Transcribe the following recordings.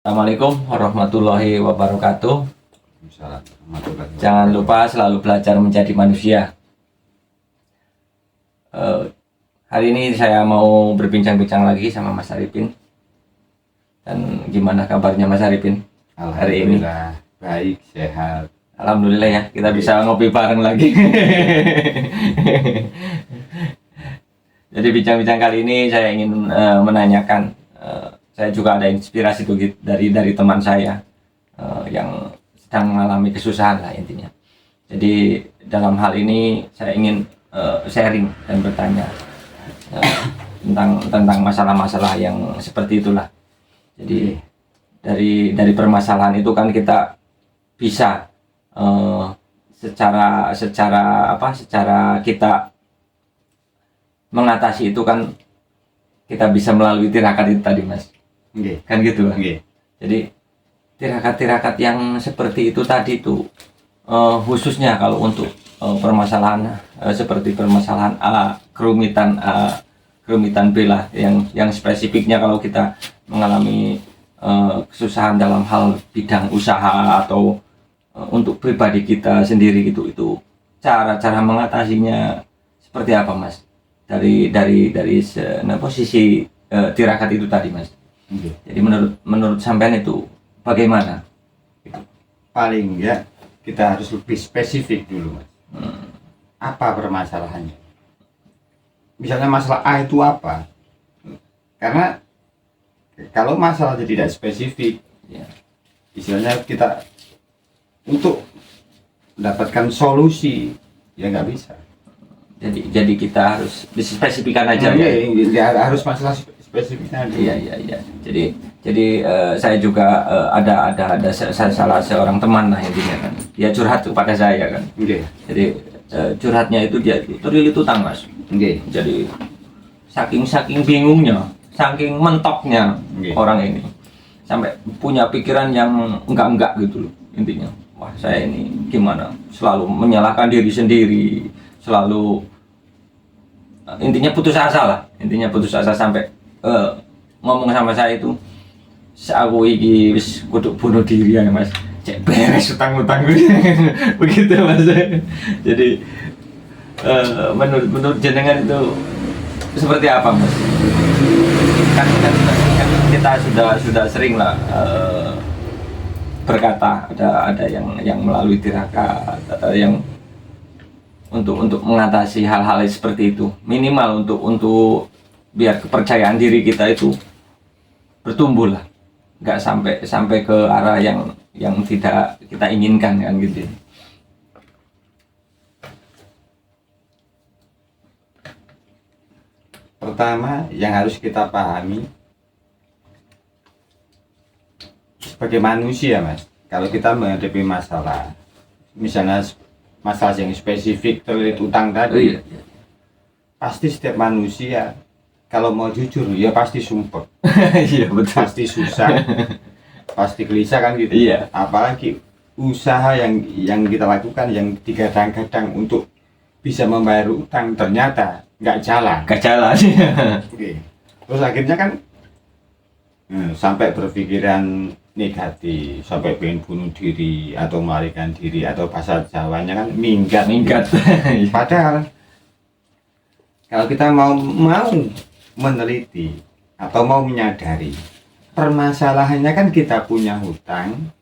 Assalamualaikum warahmatullahi wabarakatuh. Waalaikumsalam. Jangan lupa selalu belajar menjadi manusia. Hari ini saya mau berbincang-bincang lagi sama Mas Arifin. Dan gimana kabarnya Mas Arifin hari ini? Alhamdulillah baik, sehat. Alhamdulillah ya, kita bisa ngopi bareng lagi. Jadi bincang-bincang kali ini saya ingin menanyakan, saya juga ada inspirasi tuh dari teman saya yang sedang mengalami kesusahan lah intinya. Jadi dalam hal ini saya ingin sharing dan bertanya tentang masalah-masalah yang seperti itulah. Jadi dari permasalahan itu kan kita bisa secara kita mengatasi itu kan kita bisa melalui tirakat itu tadi Mas. Kan gitu lah. Jadi tirakat-tirakat yang seperti itu tadi itu khususnya kalau untuk permasalahan seperti permasalahan A, kerumitan A, kerumitan B lah, yang spesifiknya kalau kita mengalami kesusahan dalam hal bidang usaha atau untuk pribadi kita sendiri gitu, itu cara mengatasinya seperti apa Mas? Dari posisi tirakat itu tadi Mas. Jadi menurut sampean itu bagaimana? Paling ya kita harus lebih spesifik dulu Mas. Apa permasalahannya? Misalnya masalah A itu apa? Karena kalau masalahnya tidak spesifik, Ya. istilahnya kita untuk mendapatkan solusi ya nggak bisa. Jadi kita harus dispesifikan aja ya. Iya, harus masalah spesifiknya. Iya. Jadi saya juga ada salah seorang teman lah intinya kan. Dia curhat kepada saya kan. Jadi curhatnya itu dia terlilit utang Mas. Jadi saking bingungnya, saking mentoknya orang ini sampai punya pikiran yang enggak gitu loh intinya. Wah, saya ini gimana? Selalu menyalahkan diri sendiri, selalu intinya putus asa sampai ngomong sama saya itu, aku iki wis kudu bunuh diri ya Mas, cek beres utang-utang begitu Mas. Jadi menurut jenengan itu seperti apa Mas? Kan kita sudah sering lah berkata, ada yang melalui tirakat, ada yang untuk mengatasi hal-hal seperti itu, minimal untuk biar kepercayaan diri kita itu bertumbuh lah, nggak sampai ke arah yang tidak kita inginkan kan gitu. Pertama yang harus kita pahami sebagai manusia Mas, kalau kita menghadapi masalah, misalnya masalah yang spesifik terkait utang tadi, Iya. pasti setiap manusia kalau mau jujur ya pasti sumpah. Iya betul. Pasti susah, pasti gelisah kan gitu. Iya. Apalagi usaha yang kita lakukan yang digadang-gadang untuk bisa membayar utang ternyata nggak jalan. Terus akhirnya kan sampai berpikiran negatif, sampai pengen bunuh diri atau melarikan diri, atau bahasa Jawanya kan minggat. Padahal kalau kita mau meneliti atau mau menyadari permasalahannya, kan kita punya hutang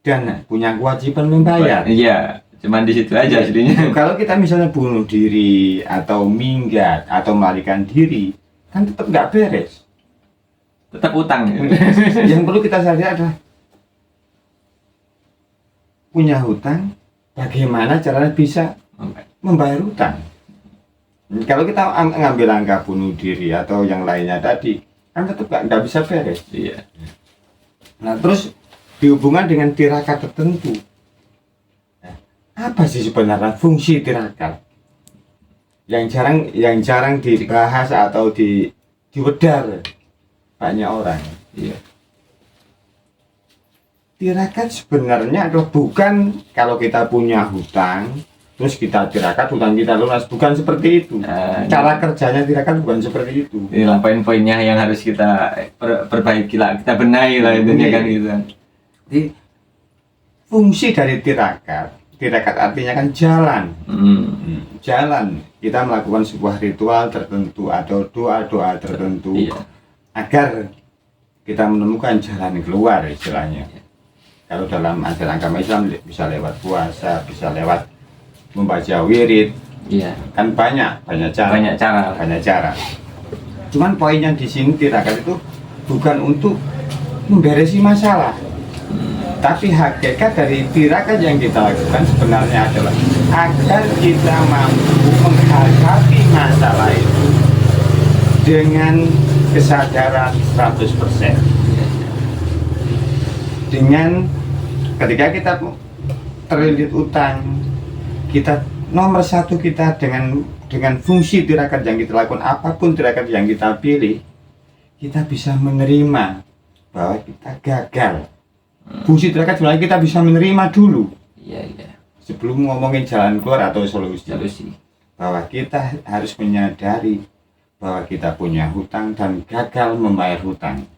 dan punya kewajiban membayar. Iya, cuman di situ aja aslinya. Kalau kita misalnya bunuh diri atau minggat atau melarikan diri, kan tetap nggak beres. Tetap utang. Yang perlu kita sadari adalah punya hutang, bagaimana caranya bisa membayar hutang. Kalau kita ngambil angka bunuh diri atau yang lainnya tadi, kan tetap nggak bisa beres. Iya. Nah, terus dihubungkan dengan tirakat tertentu. Nah, apa sih sebenarnya fungsi tirakat? Yang jarang dibahas atau diwedar banyak orang. Iya. Tirakat sebenarnya adalah bukan kalau kita punya hutang, terus kita tirakat hutang kita lunas, bukan seperti itu. Cara kerjanya tirakat bukan seperti itu. Inilah poin-poinnya yang harus kita perbaiki lah, kita benahi lah intinya kan gitu. Jadi fungsi dari tirakat artinya kan jalan. Jalan, kita melakukan sebuah ritual tertentu atau doa-doa tertentu agar kita menemukan jalan keluar istilahnya. Kalau dalam ajaran agama Islam bisa lewat puasa, bisa lewat membaca wirid, kan banyak cara. Cuman poinnya di sini tirakat itu bukan untuk memberesi masalah, tapi hakikat dari tirakat yang kita lakukan sebenarnya adalah agar kita mampu menghadapi masalah itu dengan kesadaran 100%. Dengan ketika kita terlilit utang, kita nomor satu kita dengan fungsi tirakat yang kita lakukan, apapun tirakat yang kita pilih, kita bisa menerima bahwa kita gagal. Fungsi tirakat sebenarnya kita bisa menerima dulu. Sebelum ngomongin jalan keluar atau solusi. Bahwa kita harus menyadari bahwa kita punya hutang dan gagal membayar hutang.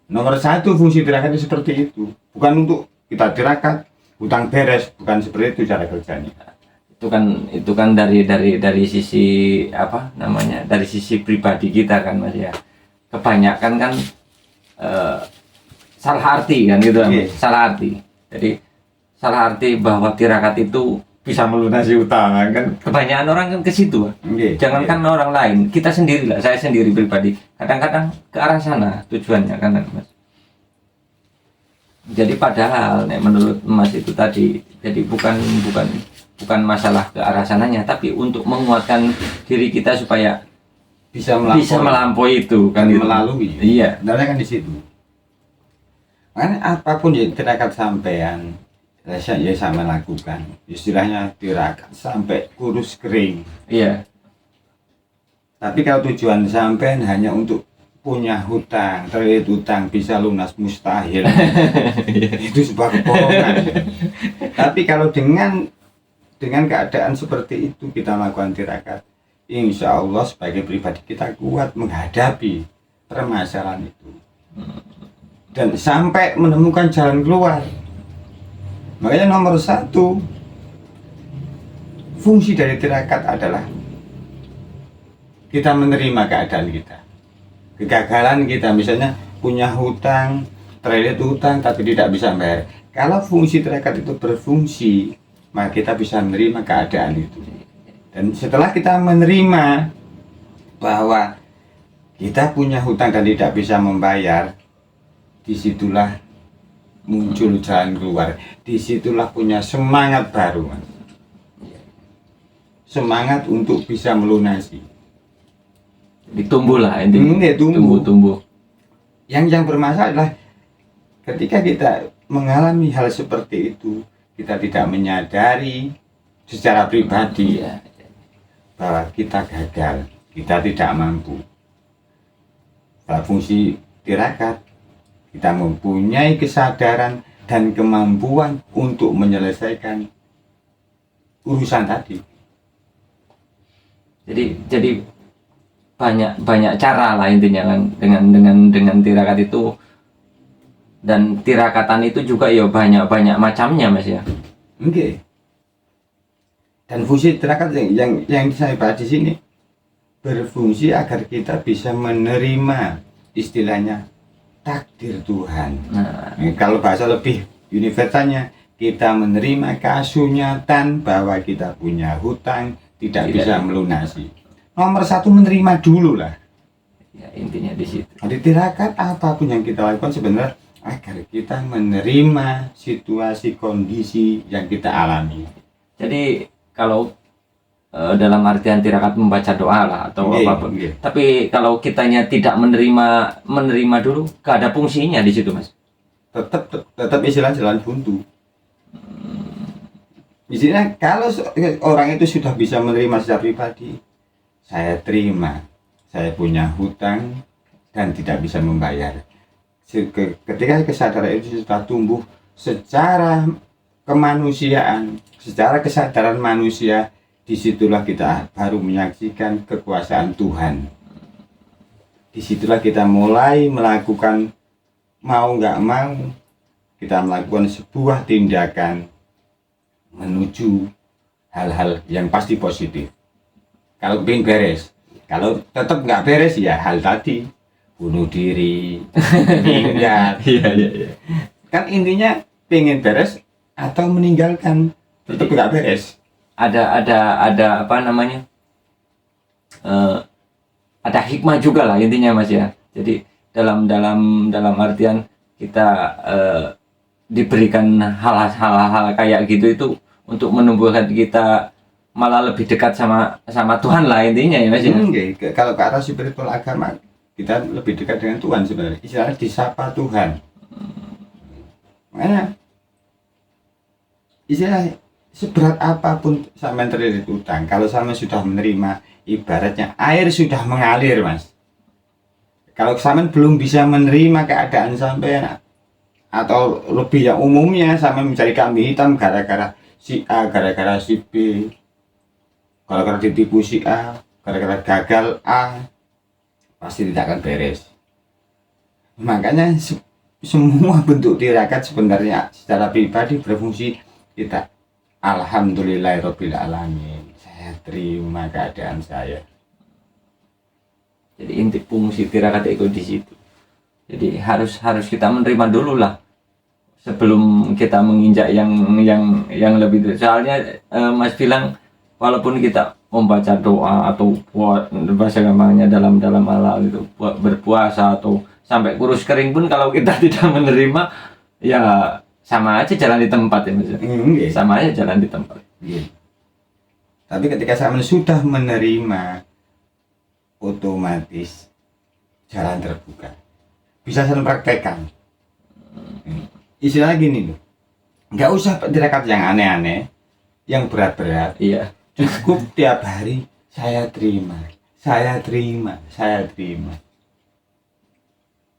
Nomor satu fungsi tirakat itu seperti itu. Bukan untuk kita tirakat hutang beres, bukan seperti itu cara kerjanya. Itu kan dari sisi apa namanya, dari sisi pribadi kita kan Mas ya. Kebanyakan kan salah arti kan gitu. Salah arti. Jadi salah arti bahwa tirakat itu bisa melunasi utang kan. Kebanyakan orang kan ke situ. Jangankan orang lain, kita sendiri lah, saya sendiri pribadi kadang-kadang ke arah sana tujuannya kan Mas. Jadi padahal menurut Mas itu tadi, jadi bukan masalah ke arah sananya, tapi untuk menguatkan diri kita supaya bisa melampaui itu kan, melalui. Sebenarnya kan di situ. Makanya apapun yang tirakat sampean, saya sama lakukan. Istilahnya tirakat sampai kurus kering. Tapi kalau tujuan sampean hanya untuk punya hutang, terlilit hutang bisa lunas, mustahil. Itu sebuah kebohongan. Tapi kalau dengan keadaan seperti itu kita melakukan tirakat, insya Allah sebagai pribadi kita kuat menghadapi permasalahan itu dan sampai menemukan jalan keluar. Makanya nomor satu fungsi dari tirakat adalah kita menerima keadaan kita, kegagalan kita, misalnya punya hutang, terlilit hutang tapi tidak bisa bayar. Kalau fungsi tirakat itu berfungsi, maka kita bisa menerima keadaan itu. Dan setelah kita menerima bahwa kita punya hutang dan tidak bisa membayar, disitulah muncul jalan keluar. Disitulah punya semangat baru, Mas. Semangat untuk bisa melunasi. Ditumbuh lah intinya. Tumbuh. Yang bermasalah adalah ketika kita mengalami hal seperti itu, kita tidak menyadari secara pribadi bahwa kita gagal, kita tidak mampu. Pada fungsi tirakat, kita mempunyai kesadaran dan kemampuan untuk menyelesaikan urusan tadi. Jadi banyak cara lah intinya kan dengan tirakat itu. Dan tirakatan itu juga ya banyak macamnya Mas ya. Dan fungsi tirakat yang saya bahas di sini berfungsi agar kita bisa menerima istilahnya takdir Tuhan. Kalau bahasa lebih universalnya, kita menerima kasunyatan bahwa kita punya hutang tidak bisa melunasi. Nomor satu menerima dulu lah. Ya intinya di situ. Jadi tirakat apapun yang kita lakukan sebenarnya agar kita menerima situasi kondisi yang kita alami. Jadi kalau dalam artian tirakat membaca doa lah atau apapun. Tapi kalau kitanya tidak menerima dulu, gak ada fungsinya di situ Mas. Tetap istilah jalan buntu. Misalnya kalau orang itu sudah bisa menerima secara pribadi, saya terima, saya punya hutang dan tidak bisa membayar. Ketika kesadaran itu sudah tumbuh secara kemanusiaan, secara kesadaran manusia, disitulah kita baru menyaksikan kekuasaan Tuhan. Disitulah kita mulai melakukan, mau nggak mau, kita melakukan sebuah tindakan menuju hal-hal yang pasti positif. Kalau pengen beres, kalau tetap nggak beres ya hal tadi, bunuh diri, minggat. Iya. Kan intinya pengen beres atau meninggalkan, tetap nggak beres. Ada apa namanya? Ada hikmah juga lah intinya Mas ya. Jadi dalam artian kita diberikan hal-hal kayak gitu itu untuk menumbuhkan kita malah lebih dekat sama Tuhan lah intinya ya Mas ya. Kalau ke arah spiritual agama, kita lebih dekat dengan Tuhan sebenarnya. Istilahnya disapa Tuhan. Makanya istilahnya seberat apapun sampean terlilit utang, kalau sampean sudah menerima, ibaratnya air sudah mengalir Mas. Kalau sampean belum bisa menerima keadaan sampean, atau lebih yang umumnya sampean mencari kambing hitam gara-gara si A, gara-gara si B, gara-gara ditipu si A, gara-gara gagal A, pasti tidak akan beres. Makanya semua bentuk tirakat sebenarnya secara pribadi berfungsi kita alhamdulillahirabbil alamin, saya terima keadaan saya. Jadi inti fungsi tirakat itu di situ. Jadi harus kita menerima dulu lah sebelum kita menginjak yang lebih. Soalnya Mas bilang walaupun kita membaca doa atau buat bahasa gampangnya dalam halal itu berpuasa atau sampai kurus kering pun, kalau kita tidak menerima ya sama aja jalan di tempat ya Mas. Sama aja jalan di tempat. Tapi ketika saya sudah menerima, otomatis jalan terbuka. Bisa saya praktekkan. Istilahnya gini loh, nggak usah tirakat yang aneh-aneh, yang berat-berat. Iya. Cukup tiap hari saya terima.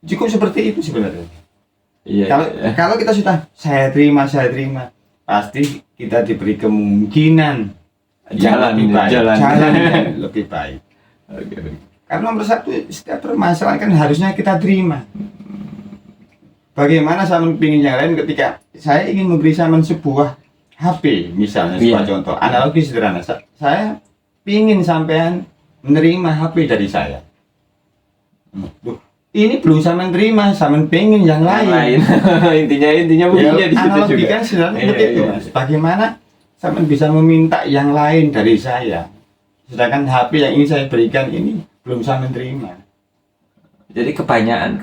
Cukup seperti itu sebenarnya. Iya. Kalau kita sudah saya terima, pasti kita diberi kemungkinan jalan yang lebih baik. Okay. Karena nomor satu, setiap permasalahan kan harusnya kita terima. Bagaimana saya ingin yang lain ketika saya ingin memberi sampean sebuah HP misalnya, sebuah contoh analogi sederhana, saya ingin sampean menerima HP dari saya. Ini belum sampean terima, sampean pengen yang lain. intinya begini di situ analogi juga. kan sederhana seperti itu. Bagaimana sampean bisa meminta yang lain dari saya, sedangkan HP yang ingin saya berikan ini belum sampean terima. Jadi kebanyakan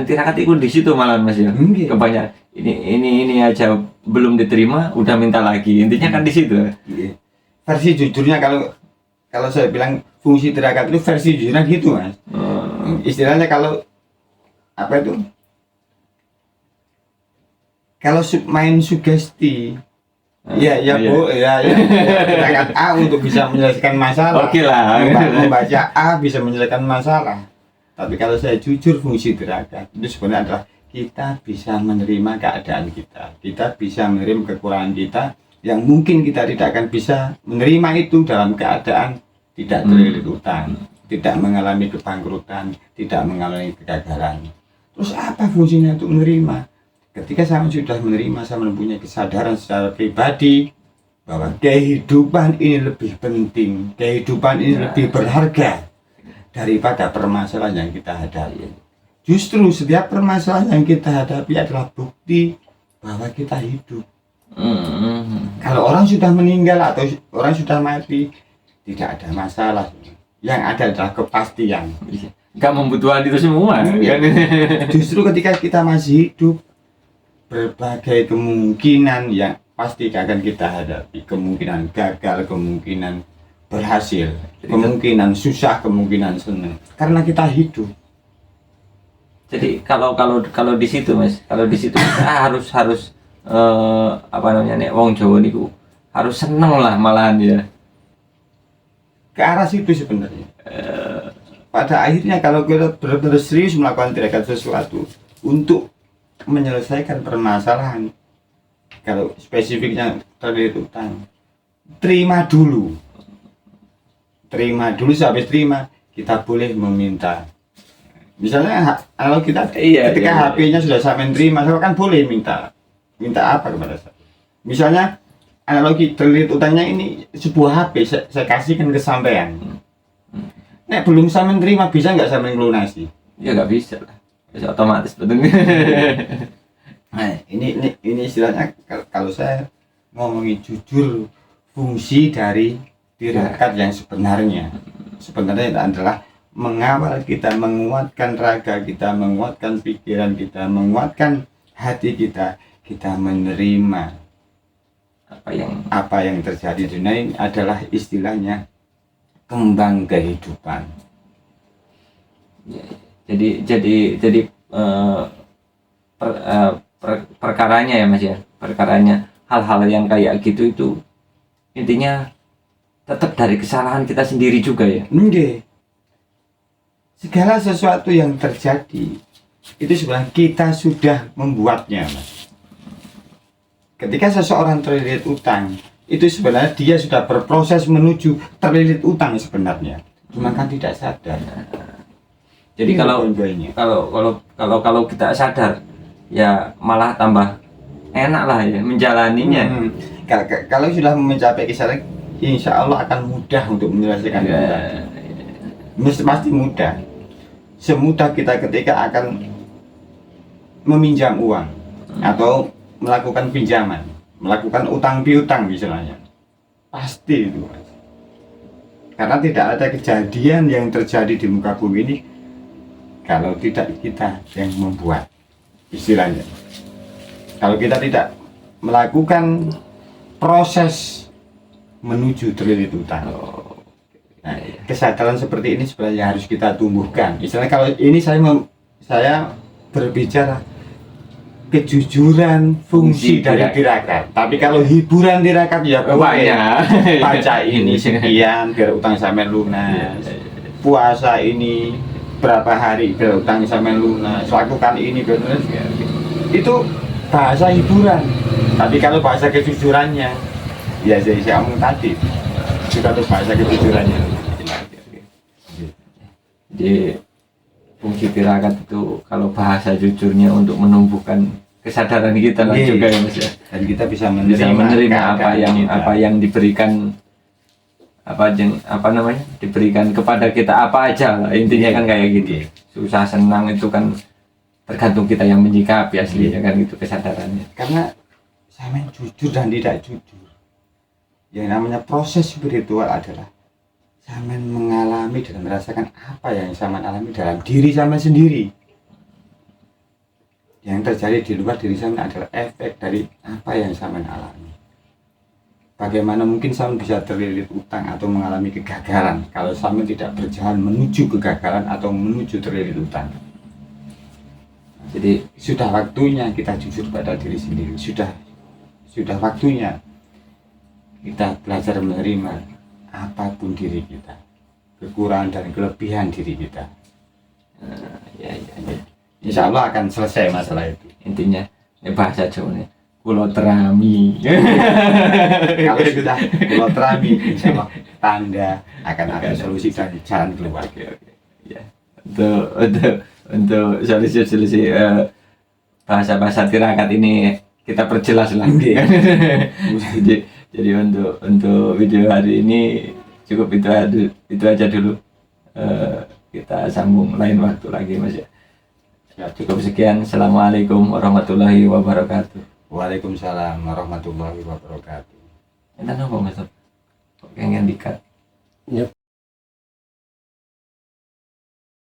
tirakat itu di situ malah Mas ya. Kebanyakan ini aja belum diterima udah minta lagi. Intinya kan di situ. Versi jujurnya kalau saya bilang fungsi tirakat itu versi jujurnya gitu Mas. Istilahnya kalau apa itu? Kalau main sugesti, tirakat A untuk bisa menyelesaikan masalah. Oke lah. Membaca A bisa menyelesaikan masalah. Tapi kalau saya jujur, fungsi tirakat itu sebenarnya adalah kita bisa menerima keadaan kita bisa menerima kekurangan kita yang mungkin kita tidak akan bisa menerima itu dalam keadaan tidak terlilit utang, tidak mengalami kebangkrutan, tidak mengalami kegagalan. Terus apa fungsinya untuk menerima? Ketika saya sudah menerima, saya mempunyai kesadaran secara pribadi bahwa kehidupan ini lebih penting, kehidupan ini lebih berharga daripada permasalahan yang kita hadapi. Justru setiap permasalahan yang kita hadapi adalah bukti bahwa kita hidup. Kalau orang sudah meninggal atau orang sudah mati, tidak ada masalah. Yang ada adalah kepastian. Gak membutuhkan itu semua. Justru ketika kita masih hidup, berbagai kemungkinan yang pasti akan kita hadapi. Kemungkinan gagal, kemungkinan berhasil, kemungkinan susah, kemungkinan senang. Karena kita hidup. Jadi kalau di situ Mas, kalau di situ kita harus apa namanya nek wong Jawa niku harus seneng lah malahan ya. Ke arah situ sebenarnya. Pada akhirnya kalau kita benar-benar serius melakukan tirakat sesuatu untuk menyelesaikan permasalahan, kalau spesifiknya terlilit utang, terima dulu habis terima kita boleh meminta. Misalnya kalau kita ketika HP-nya sudah sampai terima, saya kan boleh minta apa kepada saya. Misalnya analogi terlilit utangnya ini sebuah HP saya kasihkan ke sampean. Nek belum sampean terima bisa nggak sampean lunasi? Ya nggak bisa lah, bisa otomatis betul. Nah, ini istilahnya kalau saya ngomongin jujur, fungsi dari tirakat yang sebenarnya adalah mengawal kita, menguatkan raga kita, menguatkan pikiran kita, menguatkan hati kita menerima apa yang terjadi di dunia ini adalah istilahnya kembang kehidupan. Jadi perkaranya ya Mas ya, perkaranya hal-hal yang kayak gitu itu intinya tetap dari kesalahan kita sendiri juga ya. Segala sesuatu yang terjadi itu sebenarnya kita sudah membuatnya, Mas. Ketika seseorang terlilit utang, itu sebenarnya dia sudah berproses menuju terlilit utang sebenarnya, cuma kan tidak sadar. Jadi kalau kita sadar, ya malah tambah enak lah ya menjalaninya. Kalau sudah mencapai kesadaran, insya Allah akan mudah untuk menyelesaikan itu. Pasti mudah. Semudah kita ketika akan meminjam uang atau melakukan pinjaman, melakukan utang piutang misalnya, pasti itu, Mas. Karena tidak ada kejadian yang terjadi di muka bumi ini kalau tidak kita yang membuat, istilahnya. Kalau kita tidak melakukan proses menuju terlilit utang. Nah, kesadaran seperti ini sebenarnya harus kita tumbuhkan. Misalnya kalau ini saya berbicara kejujuran fungsi dari tirakat. Tapi kalau hiburan tirakat ya banyak. Baca ini sekian biar utang sampai lunas. Puasa ini berapa hari biar utang sampai lunas. Lakukan ini biar lunas. Itu bahasa hiburan. Tapi kalau bahasa kejujurannya, ya saya omong tadi, kita tuh bahasa kejujurannya. Jadi fungsi tirakat itu kalau bahasa jujurnya untuk menumbuhkan kesadaran kita lah juga ya Mas ya. Dan kita bisa menerima apa yang diberikan diberikan kepada kita apa aja lah, intinya kan kayak gitu. Susah senang itu kan tergantung kita yang menyikapi aslinya kan itu kesadarannya. Karena saya jujur dan tidak jujur, yang namanya proses spiritual adalah saya mengalami dan merasakan apa yang saya alami dalam diri saya sendiri. Yang terjadi di luar diri saya adalah efek dari apa yang saya alami. Bagaimana mungkin saya bisa terlilit utang atau mengalami kegagalan kalau saya tidak berjalan menuju kegagalan atau menuju terlilit utang. Jadi sudah waktunya kita jujur pada diri sendiri. Sudah waktunya kita belajar menerima apapun diri kita, kekurangan dan kelebihan diri kita. Insya Allah akan selesai masalah itu. Intinya ini bahasa Jawa nih, kulo terami. Kalau sudah kulo terami, insya Allah tanda akan ada solusi dan jalan keluar. Ya, untuk solusi bahasa tirakat ini kita perjelas lagi. Jadi untuk video hari ini cukup itu aja dulu. Kita sambung lain waktu lagi Mas ya. Cukup sekian. Assalamualaikum warahmatullahi wabarakatuh. Waalaikumsalam warahmatullahi wabarakatuh. Enten apa Mas? Kok pengen dikat? Yep.